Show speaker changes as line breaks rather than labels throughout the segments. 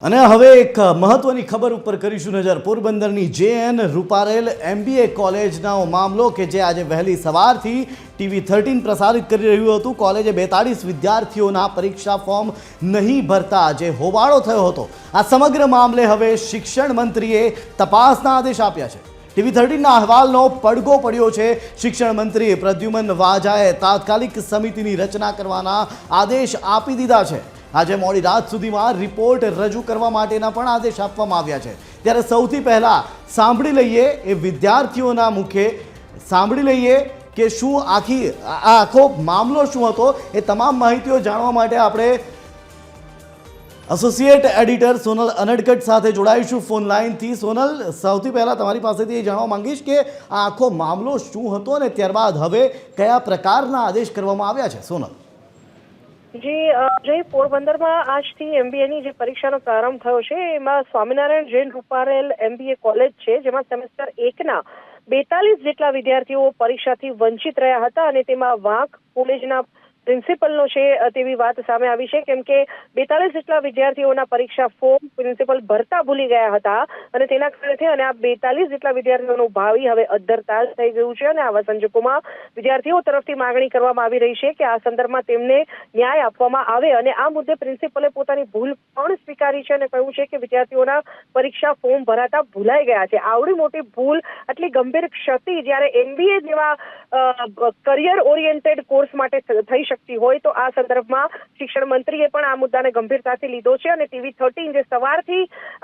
અને હવે એક મહત્વની ખબર ઉપર કરીશું નજર। પોરબંદરની JN રૂપારેલ MBA કોલેજનો મામલો કે જે આજે વહેલી સવારથી TV13 પ્રસારિત કરી રહ્યું હતું। કોલેજે 42 વિદ્યાર્થીઓના પરીક્ષા ફોર્મ નહીં ભરતા જે હોબાળો થયો હતો, આ સમગ્ર મામલે હવે શિક્ષણ મંત્રીએ તપાસના આદેશ આપ્યા છે। TV13ના અહેવાલનો પડઘો પડ્યો છે। શિક્ષણ મંત્રી પ્રદ્યુમન વાજાએ તાત્કાલિક સમિતિની રચના કરવાના આદેશ આપી દીધા છે। આજે મોડી રાત સુધીમાં રિપોર્ટ રજૂ કરવા માટેના પણ આદેશ આપવામાં આવ્યા છે। ત્યારે સૌથી પહેલા સાંભળી લઈએ એ વિદ્યાર્થીઓના મુખે સાંભળી લઈએ કે શું આખો મામલો શું હતો। એ તમામ માહિતીઓ જાણવા માટે આપણે એસોસિએટ એડિટર સોનલ અનડકટ સાથે જોડાઈશું ફોન લાઈનથી। સોનલ, સૌથી પહેલા તમારી પાસેથી એ જાણવા માંગીશ કે આ આખો મામલો શું હતો અને ત્યારબાદ હવે કયા પ્રકારના આદેશ કરવામાં આવ્યા છે। સોનલ
જે પોરબંદરમાં આજથી MBAની જે પરીક્ષાનો પ્રારંભ થયો છે એમાં સ્વામિનારાયણ જૈન રૂપારેલ MBA કોલેજ છે, જેમાં સેમેસ્ટર 1ના 42 જેટલા વિદ્યાર્થીઓ પરીક્ષાથી વંચિત રહ્યા હતા અને તેમાં વાંક કોલેજના પ્રિન્સિપલનો છે તેવી વાત સામે આવી છે, કેમ કે 42 જેટલા વિદ્યાર્થીઓના પરીક્ષા ફોર્મ પ્રિન્સિપલ ભરતા ભૂલી ગયા હતા અને તેના કારણે અને આ 42 જેટલા વિદ્યાર્થીઓનું ભાવિ હવે અદ્ધરતાજ થઈ ગયું છે અને આવા સંજોગોમાં વિદ્યાર્થીઓ તરફથી માંગણી કરવામાં આવી રહી છે કે આ સંદર્ભમાં તેમને ન્યાય આપવામાં આવે અને આ મુદ્દે પ્રિન્સિપલે પોતાની ભૂલ પણ સ્વીકારી છે અને કહ્યું છે કે વિદ્યાર્થીઓના પરીક્ષા ફોર્મ ભરાતા ભૂલાઈ ગયા છે। આવડી મોટી ભૂલ, આટલી ગંભીર ક્ષતિ જ્યારે MBA જેવા કરિયર ઓરિએન્ટેડ કોર્સ માટે થઈ શકતી હોય તો આ સંદર્ભમાં શિક્ષણ મંત્રીએ પણ આ મુદ્દાને ગંભીરતાથી લીધો છે અને TV13 જે સવારથી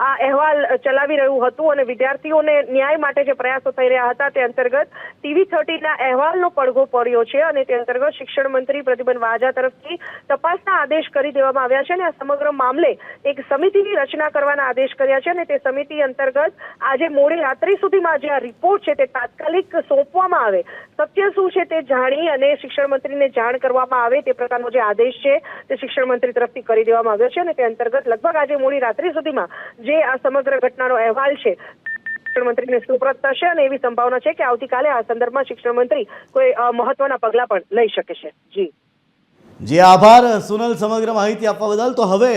આ અહેવાલ ચલાવી રહ્યું હતું અને વિદ્યાર્થીઓને ન્યાય માટે જે પ્રયાસો થઈ રહ્યા હતા તે અંતર્ગત TV13ના અહેવાલનો પડઘો પડ્યો છે અને તે અંતર્ગત શિક્ષણ મંત્રી પ્રદ્યુમન વાજા તરફથી તપાસના આદેશ કરી દેવામાં આવ્યા છે અને આ સમગ્ર મામલે એક સમિતિની રચના કરવાના આદેશ કર્યા છે અને તે સમિતિ અંતર્ગત આજે મોડી રાત્રિ સુધીમાં જે આ રિપોર્ટ છે તે તાત્કાલિક સોંપવામાં આવે, સત્ય શું છે તે જાણી અને શિક્ષણ મંત્રીને જાણ કરવામાં આવે તે પ્રકારનો જે આદેશ છે તે શિક્ષણ મંત્રી તરફથી કરી દેવામાં આવ્યો છે અને તે અંતર્ગત લગભગ આજે મોડી રાત્રિ સુધીમાં જે આ સમગ્ર ઘટનાનો અહેવાલ છે શિક્ષણ મંત્રીને સુપ્રત થશે અને એવી સંભાવના છે કે આવતીકાલે આ સંદર્ભમાં શિક્ષણ મંત્રી કોઈ મહત્વના પગલાં પણ લઈ શકે છે।
જી આભાર સોનલ સમગ્ર માહિતી આપવા બદલ। તો હવે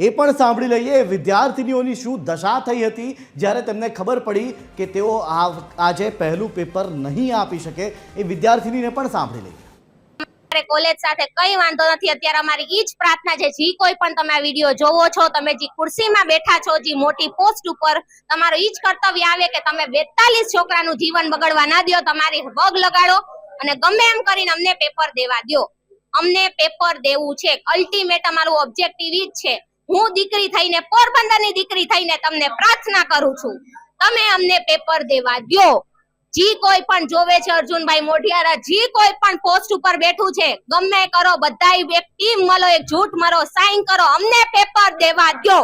એ પણ સાંભળી લઈએ વિદ્યાર્થીનીઓની શું દશા થઈ હતી જ્યારે તેમને ખબર પડી કે તેઓ આજે પહેલું પેપર નહીં આપી શકે। એ વિદ્યાર્થીનીને પણ સાંભળી લઈએ।
કોલેજ સાથે કઈ વાંધો નથી। અત્યારે અમારી ઈ જ પ્રાર્થના છે, જે કોઈ પણ તમે આ વિડીયો જોવો છો, તમે જે ખુરશીમાં બેઠા છો, જે મોટી પોસ્ટ ઉપર, તમારું ઈ જ કર્તવ્ય આવે કે તમે 42 છોકરાનું જીવન બગડવા ના દો, તમારી વગ લગાડો અને ગમે એમ કરીને અમને પેપર દેવા દો। અમને પેપર દેવું છે, અલ્ટિમેટ અમારું ઓબ્જેક્ટિવ ઈ જ છે। હું દીકરી થઈને, પોરબંદરની દીકરી થઈને તમને પ્રાર્થના કરું છું, તમે અમને પેપર દેવા દો। જી કોઈ પણ જોવે છે, અર્જુનભાઈ મોઢિયારા, જી કોઈ પણ પોસ્ટ ઉપર બેઠું છે, ગમે કરો, બધાય એક ટીમ મળો, એક જૂથ મળો, સાઈન કરો, અમને પેપર દેવા દો।